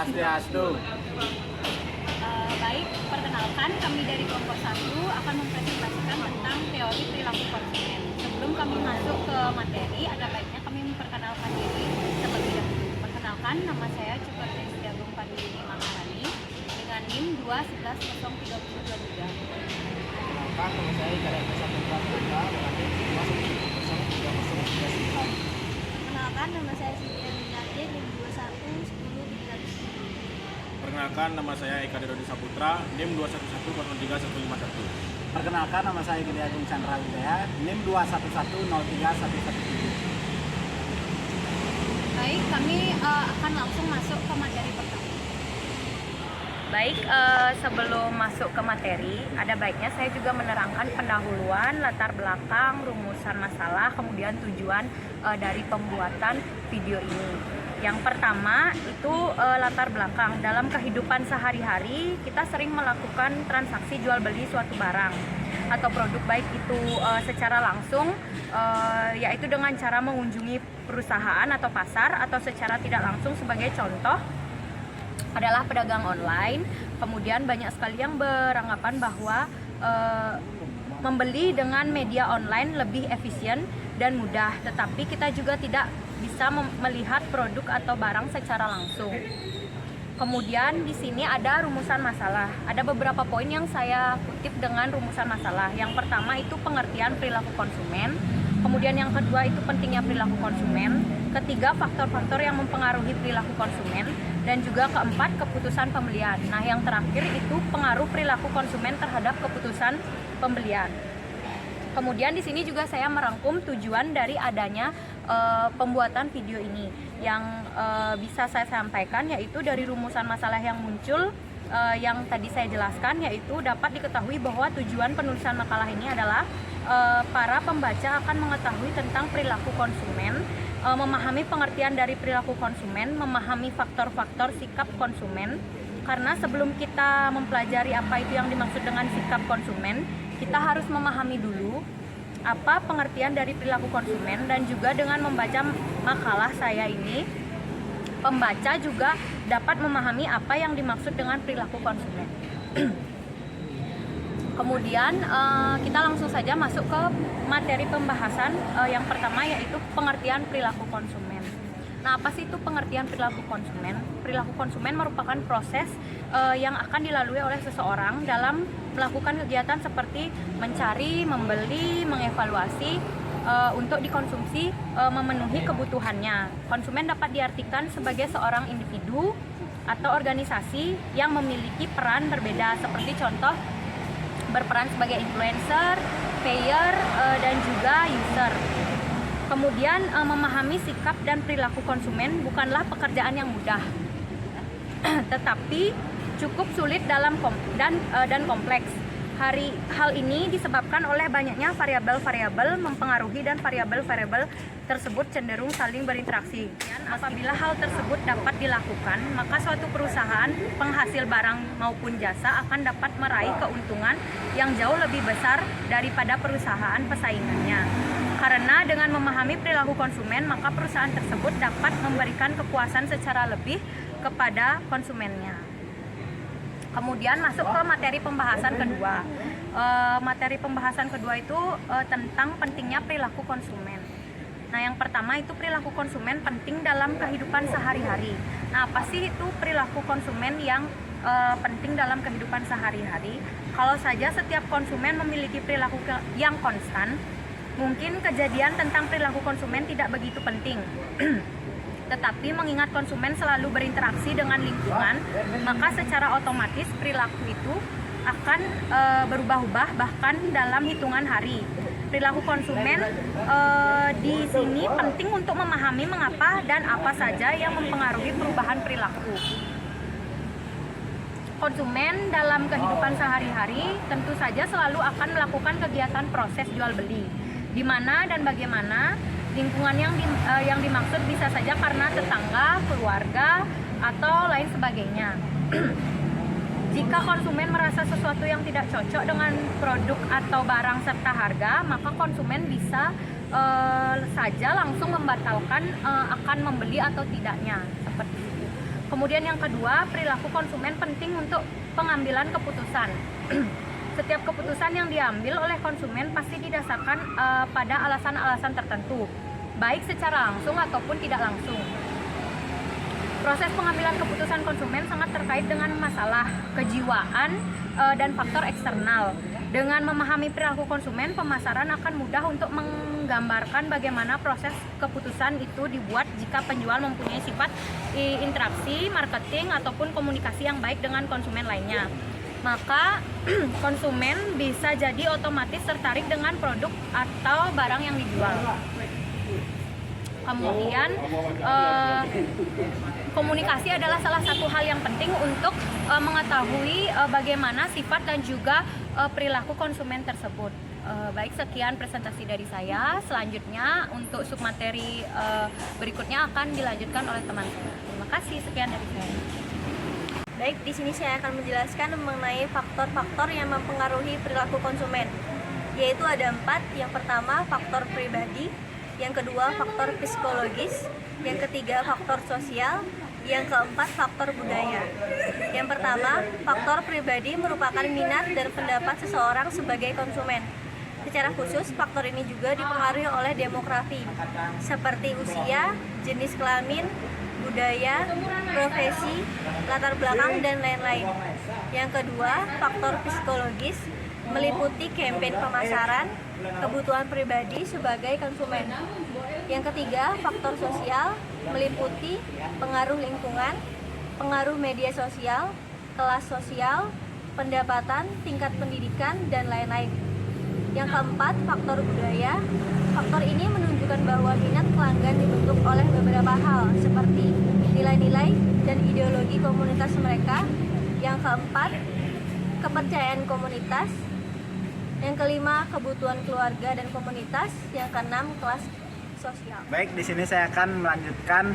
Swastiastu. Baik, perkenalkan kami dari kelompok 1 akan mempresentasikan tentang teori perilaku konsumen. Sebelum kami masuk ke materi, ada baiknya kami memperkenalkan diri terlebih dahulu. Perkenalkan, nama saya Cukartesi Agung Padulini Maharani dengan NIM 2110323. Perkenalkan, nama saya Ika Saputra dengan NIM 2110339. Perkenalkan, nama saya Siti Aminarti NIM 2110337. Perkenalkan, nama saya Eka Dedodi Saputra, NIM 211035151. Perkenalkan, nama saya Gede Agung Chandra Widaya, NIM 211031117. Baik, kami akan langsung masuk ke materi pertama. Baik, sebelum masuk ke materi, ada baiknya saya juga menerangkan pendahuluan, latar belakang, rumusan masalah, kemudian tujuan dari pembuatan video ini. Yang pertama itu latar belakang. Dalam kehidupan sehari-hari kita sering melakukan transaksi jual beli suatu barang atau produk, baik itu secara langsung yaitu dengan cara mengunjungi perusahaan atau pasar, atau secara tidak langsung sebagai contoh adalah pedagang online. Kemudian banyak sekali yang beranggapan bahwa membeli dengan media online lebih efisien dan mudah, tetapi kita juga tidak bisa melihat produk atau barang secara langsung. Kemudian di sini ada rumusan masalah. Ada beberapa poin yang saya kutip dengan rumusan masalah. Yang pertama itu pengertian perilaku konsumen. Kemudian yang kedua itu pentingnya perilaku konsumen. Ketiga, faktor-faktor yang mempengaruhi perilaku konsumen. Dan juga keempat, keputusan pembelian. Nah, yang terakhir itu pengaruh perilaku konsumen terhadap keputusan pembelian. Kemudian di sini juga saya merangkum tujuan dari adanya pembuatan video ini. Yang bisa saya sampaikan yaitu dari rumusan masalah yang muncul yang tadi saya jelaskan, yaitu dapat diketahui bahwa tujuan penulisan makalah ini adalah para pembaca akan mengetahui tentang perilaku konsumen, memahami pengertian dari perilaku konsumen, memahami faktor-faktor sikap konsumen. Karena sebelum kita mempelajari apa itu yang dimaksud dengan sikap konsumen, kita harus memahami dulu apa pengertian dari perilaku konsumen. Dan juga dengan membaca makalah saya ini, pembaca juga dapat memahami apa yang dimaksud dengan perilaku konsumen. Kemudian kita langsung saja masuk ke materi pembahasan yang pertama, yaitu pengertian perilaku konsumen. Nah, apa sih itu pengertian perilaku konsumen? Perilaku konsumen merupakan proses yang akan dilalui oleh seseorang dalam melakukan kegiatan seperti mencari, membeli, mengevaluasi untuk dikonsumsi, memenuhi kebutuhannya. Konsumen dapat diartikan sebagai seorang individu atau organisasi yang memiliki peran berbeda, seperti contoh berperan sebagai influencer, payer, dan juga user. Kemudian memahami sikap dan perilaku konsumen bukanlah pekerjaan yang mudah, tetapi cukup sulit dan kompleks. Hal ini disebabkan oleh banyaknya variabel-variabel mempengaruhi, dan variabel-variabel tersebut cenderung saling berinteraksi. Apabila hal tersebut dapat dilakukan, maka suatu perusahaan penghasil barang maupun jasa akan dapat meraih keuntungan yang jauh lebih besar daripada perusahaan pesaingannya. Karena dengan memahami perilaku konsumen, maka perusahaan tersebut dapat memberikan kepuasan secara lebih kepada konsumennya. Kemudian masuk ke materi pembahasan kedua. Materi pembahasan kedua itu tentang pentingnya perilaku konsumen. Nah, yang pertama itu perilaku konsumen penting dalam kehidupan sehari-hari. Nah, apa sih itu perilaku konsumen yang penting dalam kehidupan sehari-hari? Kalau saja setiap konsumen memiliki perilaku yang konstan, mungkin kejadian tentang perilaku konsumen tidak begitu penting. Tetapi mengingat konsumen selalu berinteraksi dengan lingkungan, maka secara otomatis perilaku itu akan berubah-ubah bahkan dalam hitungan hari. Perilaku konsumen di sini penting untuk memahami mengapa dan apa saja yang mempengaruhi perubahan perilaku. Konsumen dalam kehidupan sehari-hari tentu saja selalu akan melakukan kegiatan proses jual beli. Di mana dan bagaimana lingkungan yang dimaksud bisa saja karena tetangga, keluarga, atau lain sebagainya. Jika konsumen merasa sesuatu yang tidak cocok dengan produk atau barang serta harga, maka konsumen bisa saja langsung membatalkan akan membeli atau tidaknya, seperti itu. Kemudian yang kedua, perilaku konsumen penting untuk pengambilan keputusan. Setiap keputusan yang diambil oleh konsumen pasti didasarkan pada alasan-alasan tertentu, baik secara langsung ataupun tidak langsung. Proses pengambilan keputusan konsumen sangat terkait dengan masalah kejiwaan dan faktor eksternal. Dengan memahami perilaku konsumen, pemasaran akan mudah untuk menggambarkan bagaimana proses keputusan itu dibuat jika penjual mempunyai sifat interaksi, marketing, ataupun komunikasi yang baik dengan konsumen lainnya. Maka konsumen bisa jadi otomatis tertarik dengan produk atau barang yang dijual. Kemudian komunikasi adalah salah satu hal yang penting untuk mengetahui bagaimana sifat dan juga perilaku konsumen tersebut. Baik, sekian presentasi dari saya. Selanjutnya untuk submateri berikutnya akan dilanjutkan oleh teman saya. Terima kasih, sekian dari saya. Baik, di sini saya akan menjelaskan mengenai faktor-faktor yang mempengaruhi perilaku konsumen, yaitu ada 4. Yang pertama, faktor pribadi. Yang kedua, faktor psikologis. Yang ketiga, faktor sosial. Yang keempat, faktor budaya. Yang pertama, faktor pribadi merupakan minat dan pendapat seseorang sebagai konsumen. Secara khusus, faktor ini juga dipengaruhi oleh demografi, seperti usia, jenis kelamin, budaya, profesi, latar belakang, dan lain-lain. Yang kedua, faktor psikologis meliputi campaign pemasaran, kebutuhan pribadi sebagai konsumen. Yang ketiga, faktor sosial meliputi pengaruh lingkungan, pengaruh media sosial, kelas sosial, pendapatan, tingkat pendidikan, dan lain-lain. Yang keempat, faktor budaya. Faktor ini menunjukkan bahwa minat pelanggan dibentuk oleh beberapa hal seperti nilai-nilai dan ideologi komunitas mereka. Yang keempat, kepercayaan komunitas. Yang kelima, kebutuhan keluarga dan komunitas. Yang keenam, kelas sosial. Baik, di sini saya akan melanjutkan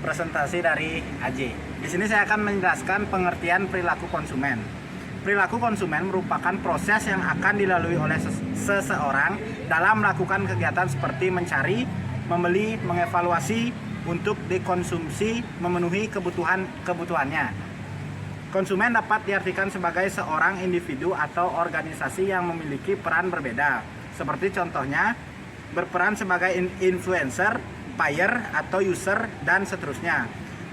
presentasi dari AJ. Di sini saya akan menjelaskan pengertian perilaku konsumen. Perilaku konsumen merupakan proses yang akan dilalui oleh seseorang dalam melakukan kegiatan seperti mencari, membeli, mengevaluasi untuk dikonsumsi, memenuhi kebutuhannya. Konsumen dapat diartikan sebagai seorang individu atau organisasi yang memiliki peran berbeda. Seperti contohnya, berperan sebagai influencer, buyer, atau user, dan seterusnya.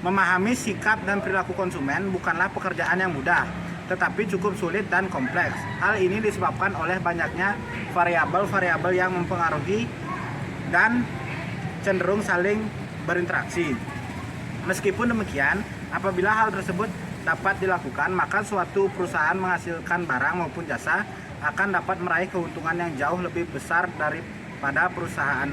Memahami sikap dan perilaku konsumen bukanlah pekerjaan yang mudah, tetapi cukup sulit dan kompleks. Hal ini disebabkan oleh banyaknya variabel-variabel yang mempengaruhi dan cenderung saling berinteraksi. Meskipun demikian, apabila hal tersebut dapat dilakukan, maka suatu perusahaan menghasilkan barang maupun jasa akan dapat meraih keuntungan yang jauh lebih besar daripada perusahaan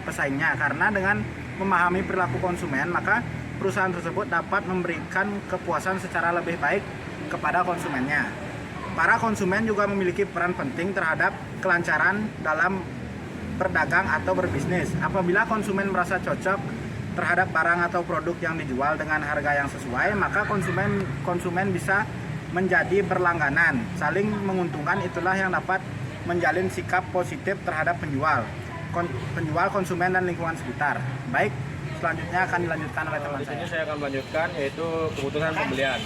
pesaingnya. Karena dengan memahami perilaku konsumen, maka perusahaan tersebut dapat memberikan kepuasan secara lebih baik kepada konsumennya. Para konsumen juga memiliki peran penting terhadap kelancaran dalam berdagang atau berbisnis. Apabila konsumen merasa cocok terhadap barang atau produk yang dijual dengan harga yang sesuai, maka konsumen bisa menjadi berlangganan. Saling menguntungkan itulah yang dapat menjalin sikap positif terhadap penjual, konsumen, dan lingkungan sekitar. Baik, selanjutnya akan dilanjutkan oleh teman Di sini saya. saya akan melanjutkan yaitu keputusan pembelian.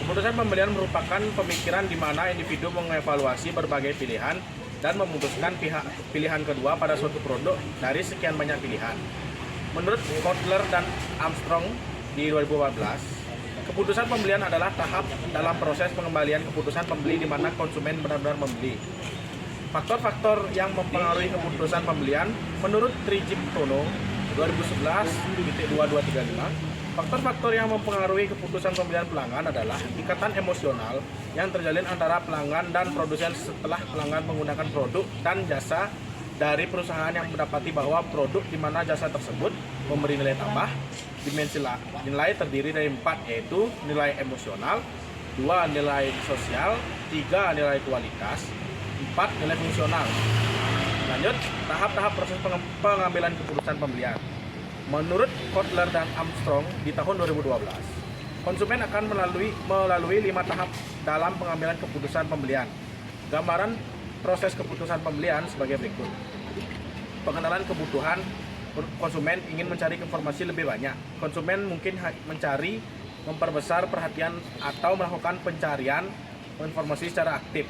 Keputusan pembelian merupakan pemikiran di mana individu mengevaluasi berbagai pilihan dan memutuskan pilihan kedua pada suatu produk dari sekian banyak pilihan. Menurut Kotler dan Armstrong di 2014, keputusan pembelian adalah tahap dalam proses pengembalian keputusan pembeli di mana konsumen benar-benar membeli. Faktor-faktor yang mempengaruhi keputusan pembelian menurut Trijiptono 2011-2235, faktor-faktor yang mempengaruhi keputusan pembelian pelanggan adalah ikatan emosional yang terjalin antara pelanggan dan produsen setelah pelanggan menggunakan produk dan jasa dari perusahaan yang mendapati bahwa produk di mana jasa tersebut memberi nilai tambah. Dimensi nilai terdiri dari 4, yaitu nilai emosional, 2 nilai sosial, 3 nilai kualitas, 4 nilai fungsional. Lanjut, tahap-tahap proses pengambilan keputusan pembelian. Menurut Kotler dan Armstrong di tahun 2012, konsumen akan melalui 5 tahap dalam pengambilan keputusan pembelian. Gambaran proses keputusan pembelian sebagai berikut. Pengenalan kebutuhan. Konsumen ingin mencari informasi lebih banyak. Konsumen mungkin mencari memperbesar perhatian atau melakukan pencarian informasi secara aktif.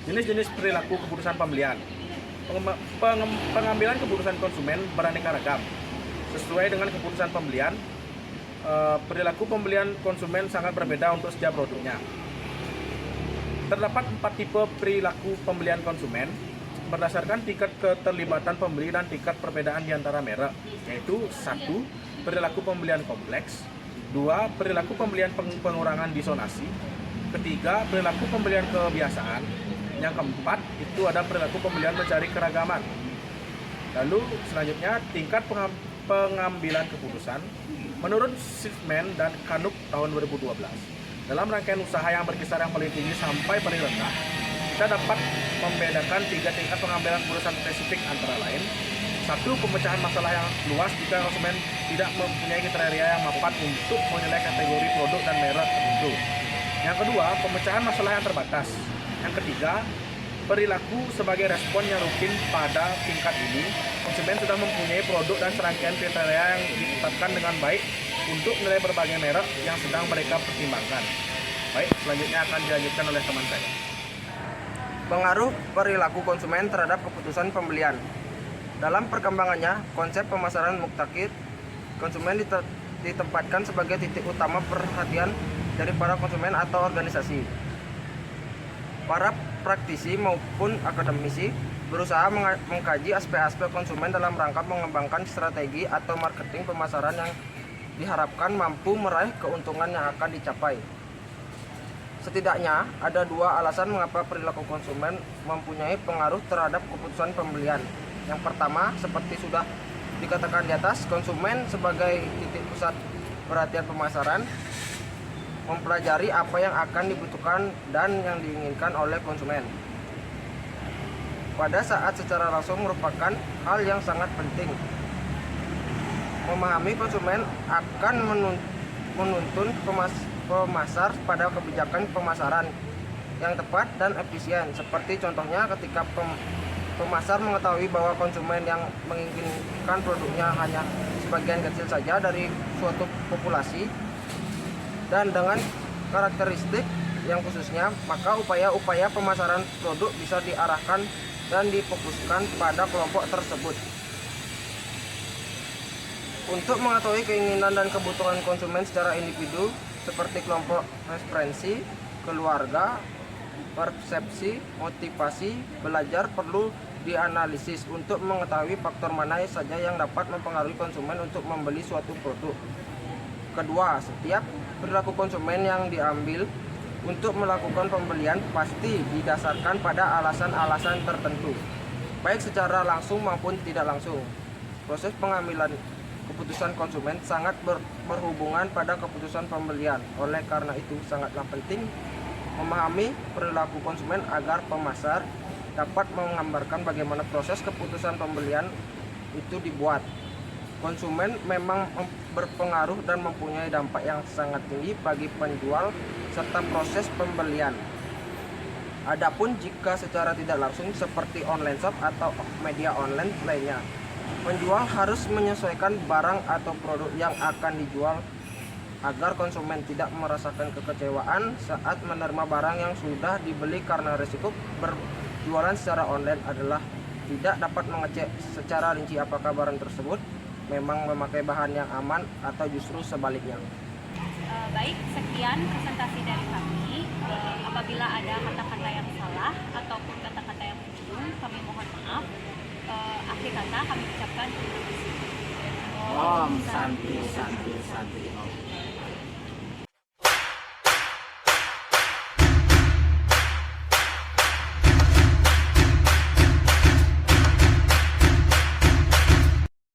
Jenis-jenis perilaku keputusan pembelian. Pengambilan keputusan konsumen beraneka ragam. Sesuai dengan keputusan pembelian, perilaku pembelian konsumen sangat berbeda untuk setiap produknya. Terdapat 4 tipe perilaku pembelian konsumen berdasarkan tingkat keterlibatan pembeli dan tingkat perbedaan di antara merek, yaitu 1. Perilaku pembelian kompleks, 2. Perilaku pembelian pengurangan disonasi, ketiga, perilaku pembelian kebiasaan, yang keempat, itu ada perilaku pembelian mencari keragaman. Lalu selanjutnya, tingkat pengambilan keputusan menurut Schiffman dan Canuck tahun 2012. Dalam rangkaian usaha yang berkisar yang paling tinggi sampai paling rendah, kita dapat membedakan 3 tingkat pengambilan keputusan spesifik antara lain. 1. Pemecahan masalah yang luas jika konsumen tidak mempunyai kriteria yang mapan untuk menilai kategori produk dan merek tertentu. Yang kedua, pemecahan masalah yang terbatas. Yang ketiga, perilaku sebagai respon yang rutin pada tingkat ini. Konsumen sudah mempunyai produk dan serangkaian kriteria yang ditetapkan dengan baik untuk menilai berbagai merek yang sedang mereka pertimbangkan. Baik, selanjutnya akan dilanjutkan oleh teman saya. Pengaruh perilaku konsumen terhadap keputusan pembelian. Dalam perkembangannya, konsep pemasaran mutakhir, konsumen ditempatkan sebagai titik utama perhatian dari para konsumen atau organisasi. Para praktisi maupun akademisi berusaha mengkaji aspek-aspek konsumen dalam rangka mengembangkan strategi atau marketing pemasaran yang diharapkan mampu meraih keuntungan yang akan dicapai. Setidaknya ada 2 alasan mengapa perilaku konsumen mempunyai pengaruh terhadap keputusan pembelian. Yang pertama, seperti sudah dikatakan di atas, konsumen sebagai titik pusat perhatian pemasaran mempelajari apa yang akan dibutuhkan dan yang diinginkan oleh konsumen. Pada saat secara langsung merupakan hal yang sangat penting. Memahami konsumen akan menuntun pemasar pada kebijakan pemasaran yang tepat dan efisien. Seperti contohnya ketika pemasar mengetahui bahwa konsumen yang menginginkan produknya hanya sebagian kecil saja dari suatu populasi dan dengan karakteristik yang khususnya, maka upaya-upaya pemasaran produk bisa diarahkan dan difokuskan pada kelompok tersebut. Untuk mengetahui keinginan dan kebutuhan konsumen secara individu seperti kelompok referensi, keluarga, persepsi, motivasi, belajar perlu dianalisis untuk mengetahui faktor mana saja yang dapat mempengaruhi konsumen untuk membeli suatu produk. Kedua, setiap perilaku konsumen yang diambil untuk melakukan pembelian pasti didasarkan pada alasan-alasan tertentu, baik secara langsung maupun tidak langsung. Proses pengambilan keputusan konsumen sangat berhubungan pada keputusan pembelian. Oleh karena itu, sangatlah penting memahami perilaku konsumen agar pemasar dapat menggambarkan bagaimana proses keputusan pembelian itu dibuat. Konsumen memang berpengaruh dan mempunyai dampak yang sangat tinggi bagi penjual serta proses pembelian. Adapun jika secara tidak langsung seperti online shop atau media online lainnya, penjual harus menyesuaikan barang atau produk yang akan dijual agar konsumen tidak merasakan kekecewaan saat menerima barang yang sudah dibeli, karena risiko berjualan secara online adalah tidak dapat mengecek secara rinci apakah barang tersebut memang memakai bahan yang aman atau justru sebaliknya. Baik, sekian presentasi dari kami. Apabila ada kata-kata yang salah ataupun kata-kata yang menyinggung, kami mohon maaf. Akhir kata kami ucapkan terima kasih. Om Santi Santi Santi Om.